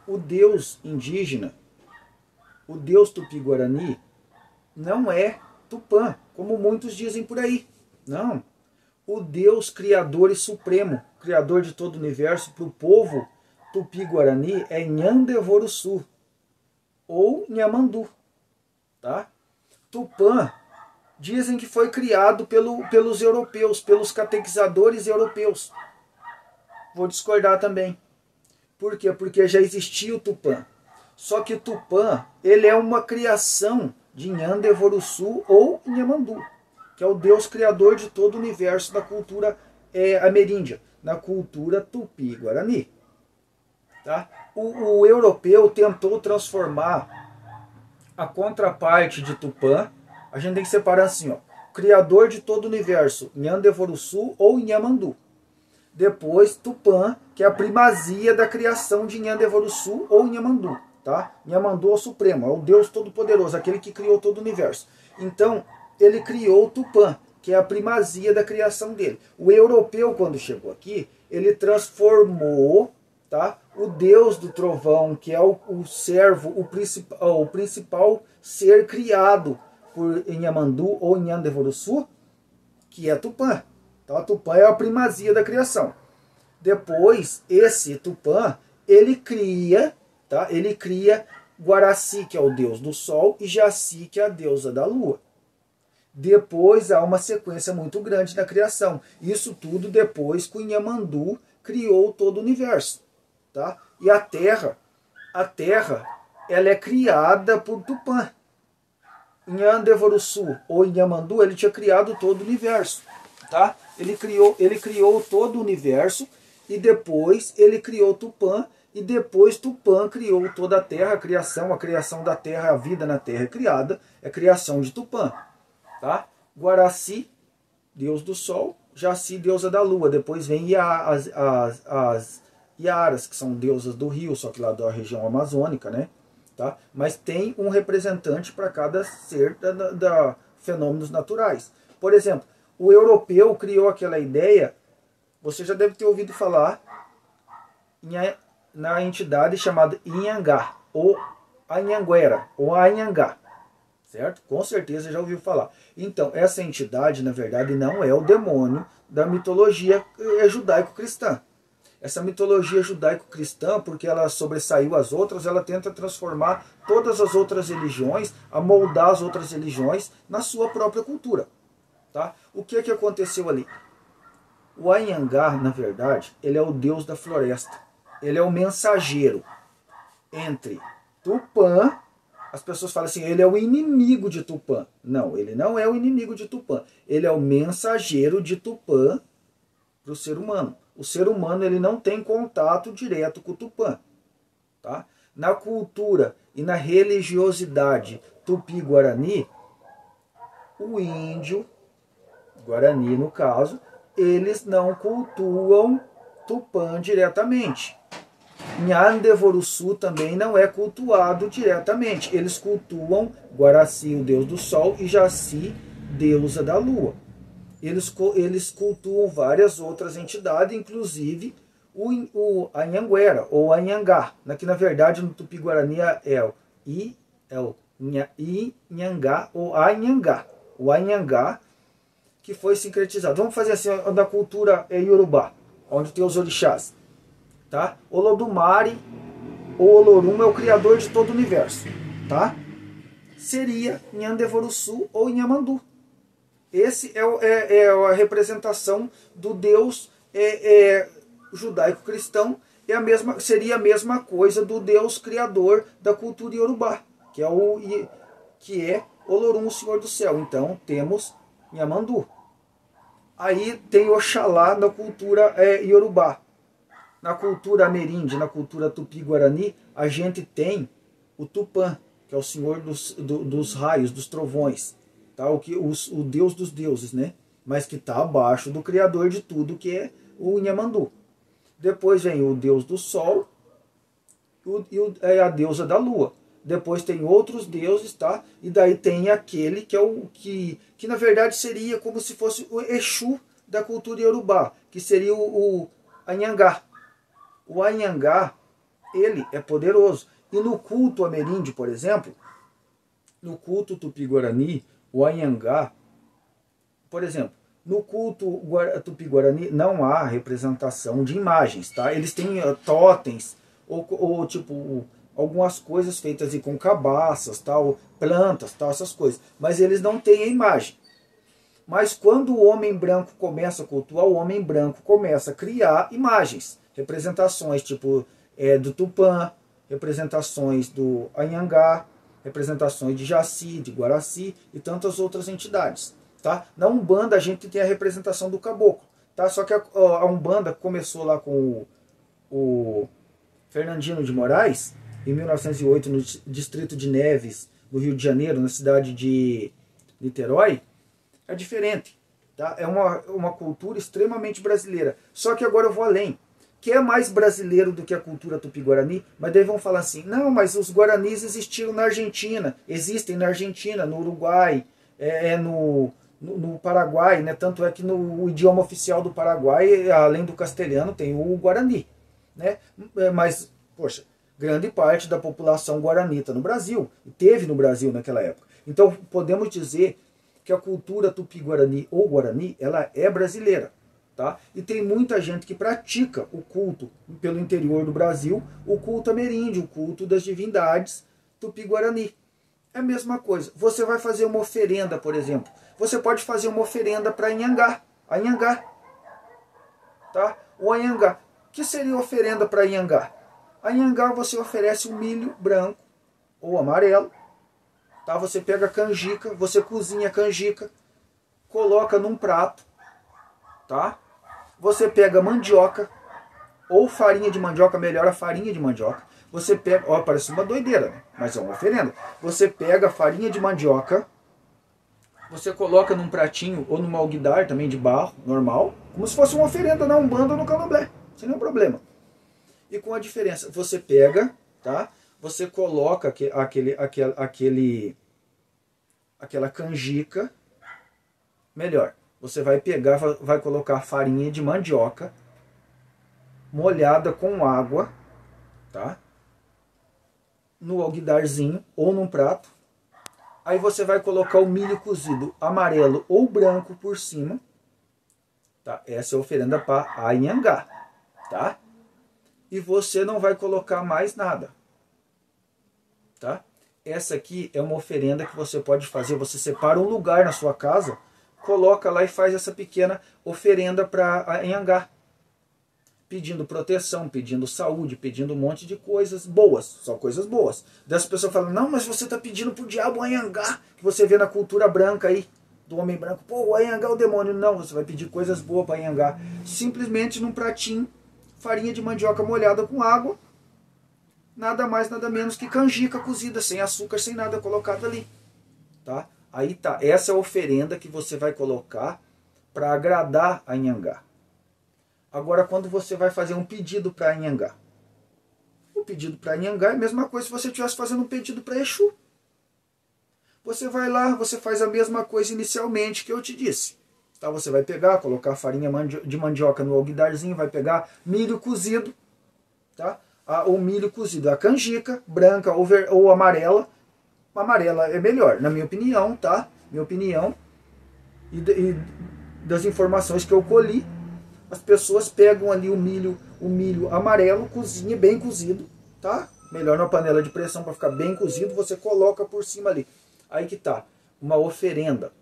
o Deus indígena, o Deus Tupi-Guarani, não é Tupã, como muitos dizem por aí. Não. O Deus Criador e Supremo, Criador de todo o universo, para o povo Tupi-Guarani é Nhandevoruçu, ou Nhamandu. Tá? Tupã, dizem que foi criado pelos europeus, pelos catequizadores europeus. Vou discordar também. Por quê? Porque já existia o Tupã. Só que Tupã, ele é uma criação de Nhandevoruçu ou Nhamandu, que é o Deus criador de todo o universo da cultura ameríndia, na cultura Tupi-Guarani. Tá? O europeu tentou transformar a contraparte de Tupã. A gente tem que separar assim, ó, criador de todo o universo, Nhandevoruçu ou Nhamandu. Depois, Tupã, que é a primazia da criação de Nhandevoruçu ou Nhamandu. Tá? Nhamandu é o Supremo, é o Deus Todo-Poderoso, aquele que criou todo o universo. Então, ele criou Tupã, que é a primazia da criação dele. O europeu, quando chegou aqui, ele transformou, tá, o Deus do trovão, que é o servo, o principal ser criado por Nhamandu ou Nhandevoruçu, que é Tupã. Então, a Tupã é a primazia da criação. Depois, esse Tupã, ele cria Guaraci, que é o deus do sol, e Jaci, que é a deusa da lua. Depois há uma sequência muito grande na criação. Isso tudo depois que o Nhamandu criou todo o universo. Tá? E a Terra, ela é criada por Tupã. Nhandevoruçu ou Nhamandu, ele tinha criado todo o universo. Tá? Ele criou todo o universo e depois ele criou Tupã. E depois Tupã criou toda a Terra, a criação da Terra, a vida na Terra é criada, é criação de Tupã. Tá? Guaraci, deus do sol, Jaci, deusa da lua. Depois vem as Iaras, que são deusas do rio, só que lá da região amazônica, né? Tá? Mas tem um representante para cada ser da fenômenos naturais. Por exemplo, o europeu criou aquela ideia, você já deve ter ouvido falar na entidade chamada Inhangá, ou Anhanguera, ou Anhangá, certo? Com certeza já ouviu falar. Então, essa entidade, na verdade, não é o demônio da mitologia judaico-cristã. Essa mitologia judaico-cristã, porque ela sobressaiu as outras, ela tenta transformar todas as outras religiões, amoldar as outras religiões na sua própria cultura. Tá? O que aconteceu ali? O Anhangá, na verdade, ele é o deus da floresta. Ele é o mensageiro entre Tupã. As pessoas falam assim, ele é o inimigo de Tupã. Não, ele não é o inimigo de Tupã. Ele é o mensageiro de Tupã para o ser humano. O ser humano, ele não tem contato direto com o Tupã. Tá? Na cultura e na religiosidade Tupi-Guarani, o índio, Guarani no caso, eles não cultuam Tupã diretamente. Nhandevoruçu também não é cultuado diretamente. Eles cultuam Guaraci, o deus do sol, e Jaci, deusa da lua. Eles cultuam várias outras entidades, inclusive o Anhanguera, ou Anhangá, que na verdade no Tupi-Guarani é o Inhangá, ou Anhangá. O Anhangá, que foi sincretizado. Vamos fazer assim, da cultura Yorubá, onde tem os orixás. Tá? Olodumare, ou Olorum, é o criador de todo o universo. Tá? Seria Nhandevoruçu ou Nhamandu. Esse é a representação do Deus judaico-cristão. Seria a mesma coisa do Deus criador da cultura Yorubá, que é Olorum, o Senhor do Céu. Então temos Nhamandu. Aí tem Oxalá na cultura Yorubá. Na cultura ameríndia, na cultura Tupi-Guarani, a gente tem o Tupã, que é o Senhor dos raios, dos trovões. Tá? O Deus dos deuses, né? Mas que está abaixo do Criador de tudo, que é o Nhamandu. Depois vem o Deus do Sol e a deusa da Lua. Depois tem outros deuses, tá? E daí tem aquele que é que na verdade seria como se fosse o Exu da cultura Yorubá, que seria o Anhangá. O Anhangá, ele é poderoso. E no culto ameríndio, por exemplo, no culto tupi-guarani, o Anhangá, por exemplo, no culto tupi-guarani não há representação de imagens, tá? Eles têm totens, ou tipo, algumas coisas feitas com cabaças, tal, plantas, tal, essas coisas. Mas eles não têm a imagem. Mas quando o homem branco começa a cultuar, o homem branco começa a criar imagens, representações tipo do Tupã, representações do Anhangá, representações de Jaci, de Guaraci e tantas outras entidades. Tá? Na Umbanda a gente tem a representação do caboclo. Tá? Só que a Umbanda começou lá com o Fernandino de Moraes, em 1908, no distrito de Neves, no Rio de Janeiro, na cidade de Niterói. É diferente, tá? É uma cultura extremamente brasileira. Só que agora eu vou além. Que é mais brasileiro do que a cultura tupi-guarani, mas daí vão falar assim, não, mas os guaranis existiram na Argentina, existem na Argentina, no Uruguai, no Paraguai, né? Tanto é que no idioma oficial do Paraguai, além do castelhano, tem o Guarani, né? Mas, poxa, grande parte da população guaranita no Brasil, teve no Brasil naquela época. Então podemos dizer que a cultura tupi-guarani ou guarani, ela é brasileira. Tá? E tem muita gente que pratica o culto pelo interior do Brasil, o culto ameríndio, o culto das divindades tupi-guarani. É a mesma coisa. Você vai fazer uma oferenda, por exemplo. Você pode fazer uma oferenda para Anhangá. Anhangá. Tá? O Anhangá. O que seria oferenda para Anhangá? Anhangá você oferece um milho branco ou amarelo. Tá? Você pega a canjica, você cozinha a canjica, coloca num prato. Tá? Você pega mandioca, ou farinha de mandioca, melhor a farinha de mandioca. Você pega, ó, parece uma doideira, né? Mas é uma oferenda. Você pega a farinha de mandioca, você coloca num pratinho ou num alguidar também de barro, normal, como se fosse uma oferenda na Umbanda ou no Candomblé, sem nenhum problema. E com a diferença, você pega, tá? Você coloca aquela canjica, melhor. Você vai pegar, vai colocar farinha de mandioca molhada com água, tá? No alguidarzinho ou num prato. Aí você vai colocar o milho cozido amarelo ou branco por cima. Tá? Essa é a oferenda para Anhangá, tá? E você não vai colocar mais nada, tá? Essa aqui é uma oferenda que você pode fazer. Você separa um lugar na sua casa, coloca lá e faz essa pequena oferenda para Anhangá, pedindo proteção, pedindo saúde, pedindo um monte de coisas boas, só coisas boas. Dessa pessoa fala, não, mas você está pedindo para o diabo Anhangá, que você vê na cultura branca aí, do homem branco, pô, o Anhangá é o demônio. Não, você vai pedir coisas boas para Anhangá, simplesmente num pratinho, farinha de mandioca molhada com água, nada mais, nada menos que canjica cozida, sem açúcar, sem nada colocado ali, tá? Aí tá, essa é a oferenda que você vai colocar para agradar a Anhangá. Agora, quando você vai fazer um pedido para Anhangá, o pedido para Anhangá é a mesma coisa se você estivesse fazendo um pedido para Exu. Você vai lá, você faz a mesma coisa inicialmente que eu te disse. Tá? Você vai pegar, colocar farinha de mandioca no alguidarzinho, vai pegar milho cozido, tá? O milho cozido, a canjica, branca ou amarela. Amarela é melhor, na minha opinião, tá? Minha opinião e das informações que eu colhi, as pessoas pegam ali o milho amarelo, cozinha bem cozido, tá? Melhor na panela de pressão para ficar bem cozido, você coloca por cima ali. Aí que tá, uma oferenda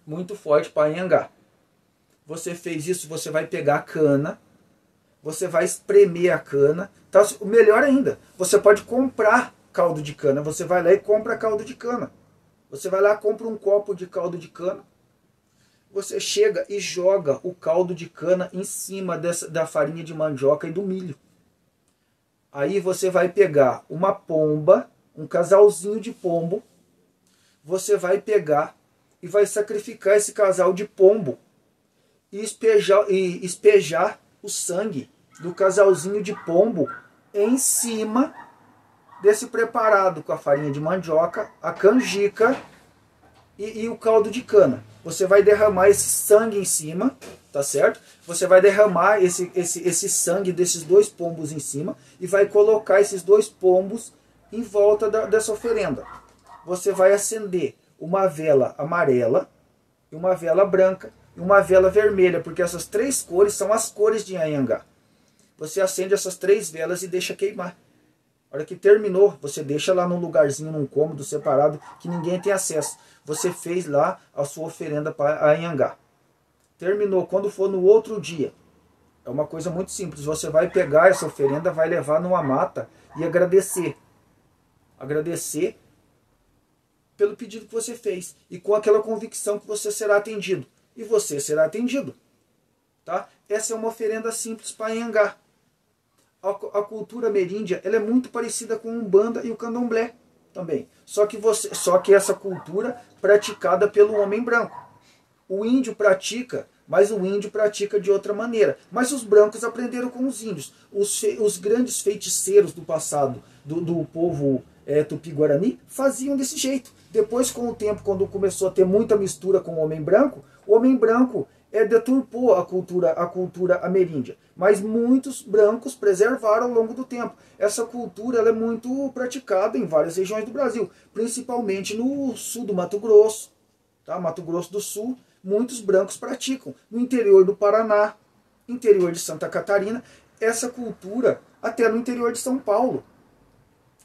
muito forte para Anhangá. Você fez isso, você vai pegar a cana, você vai espremer a cana, tá? O melhor ainda, você pode comprar caldo de cana, você vai lá e compra caldo de cana. Você vai lá, compra um copo de caldo de cana, você chega e joga o caldo de cana em cima da farinha de mandioca e do milho. Aí você vai pegar uma pomba, um casalzinho de pombo, você vai pegar e vai sacrificar esse casal de pombo e espejar o sangue do casalzinho de pombo em cima desse preparado com a farinha de mandioca, a canjica e o caldo de cana. você vai derramar esse sangue em cima, tá certo? Você vai derramar esse sangue desses 2 pombos em cima e vai colocar esses 2 pombos em volta dessa oferenda. Você vai acender uma vela amarela, e uma vela branca e uma vela vermelha, porque essas 3 cores são as cores de Anhangá. Você acende essas 3 velas e deixa queimar. A hora que terminou, você deixa lá num lugarzinho, num cômodo separado, que ninguém tem acesso. Você fez lá a sua oferenda para Anhangá. Terminou, quando for no outro dia, é uma coisa muito simples. Você vai pegar essa oferenda, vai levar numa mata e agradecer. Agradecer pelo pedido que você fez. E com aquela convicção que você será atendido. E você será atendido. Tá? Essa é uma oferenda simples para Anhangá. A cultura ameríndia, ela é muito parecida com a Umbanda e o Candomblé também. Só que essa cultura praticada pelo homem branco. O índio pratica, mas o índio pratica de outra maneira. Mas os brancos aprenderam com os índios. Os grandes feiticeiros do passado, do povo Tupi-Guarani, faziam desse jeito. Depois, com o tempo, quando começou a ter muita mistura com o homem branco deturpou a cultura ameríndia. Mas muitos brancos preservaram ao longo do tempo. Essa cultura ela é muito praticada em várias regiões do Brasil, principalmente no sul do Mato Grosso, tá? Mato Grosso do Sul, muitos brancos praticam. No interior do Paraná, interior de Santa Catarina, essa cultura até no interior de São Paulo.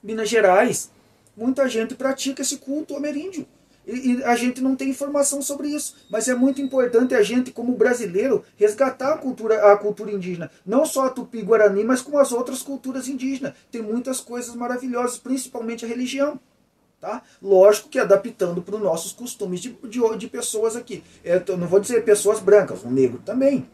Minas Gerais, muita gente pratica esse culto ameríndio. E a gente não tem informação sobre isso. Mas é muito importante a gente, como brasileiro, resgatar a cultura indígena. Não só a Tupi-Guarani, mas com as outras culturas indígenas. Tem muitas coisas maravilhosas, principalmente a religião. Tá? Lógico que adaptando para os nossos costumes de pessoas aqui. Eu não vou dizer pessoas brancas, o negro também.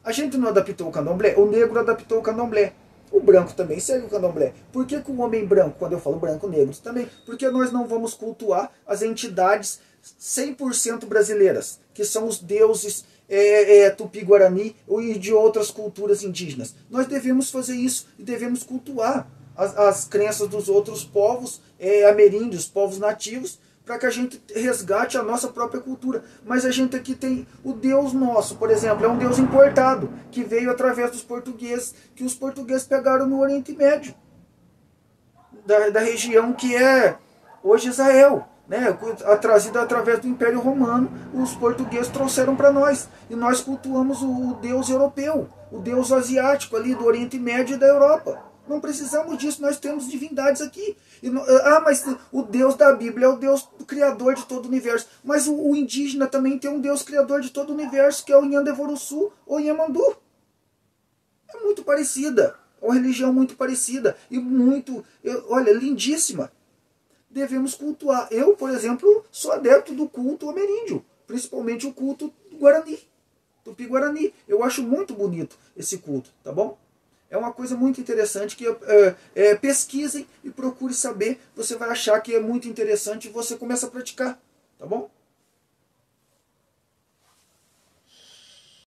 A gente não adaptou o candomblé, o negro adaptou o candomblé. O branco também segue o candomblé. Por que o homem branco, quando eu falo branco, negros também? Porque nós não vamos cultuar as entidades 100% brasileiras, que são os deuses Tupi-Guarani e de outras culturas indígenas. Nós devemos fazer isso e devemos cultuar as crenças dos outros povos ameríndios, povos nativos, para que a gente resgate a nossa própria cultura. Mas a gente aqui tem o Deus nosso, por exemplo, é um Deus importado, que veio através dos portugueses, que os portugueses pegaram no Oriente Médio, da região que é hoje Israel, né? Trazida através do Império Romano, os portugueses trouxeram para nós, e nós cultuamos o Deus europeu, o Deus asiático ali do Oriente Médio e da Europa. Não precisamos disso, nós temos divindades aqui. Mas o Deus da Bíblia é o Deus do Criador de todo o universo. Mas o indígena também tem um Deus Criador de todo o universo, que é o Nhandevoruçu ou Inhamandu. É muito parecida, é uma religião muito parecida e olha, lindíssima. Devemos cultuar. Eu, por exemplo, sou adepto do culto ameríndio, principalmente o culto Guarani, Tupi-Guarani. Eu acho muito bonito esse culto, tá bom? É uma coisa muito interessante que pesquisem e procure saber. Você vai achar que é muito interessante e você começa a praticar, tá bom?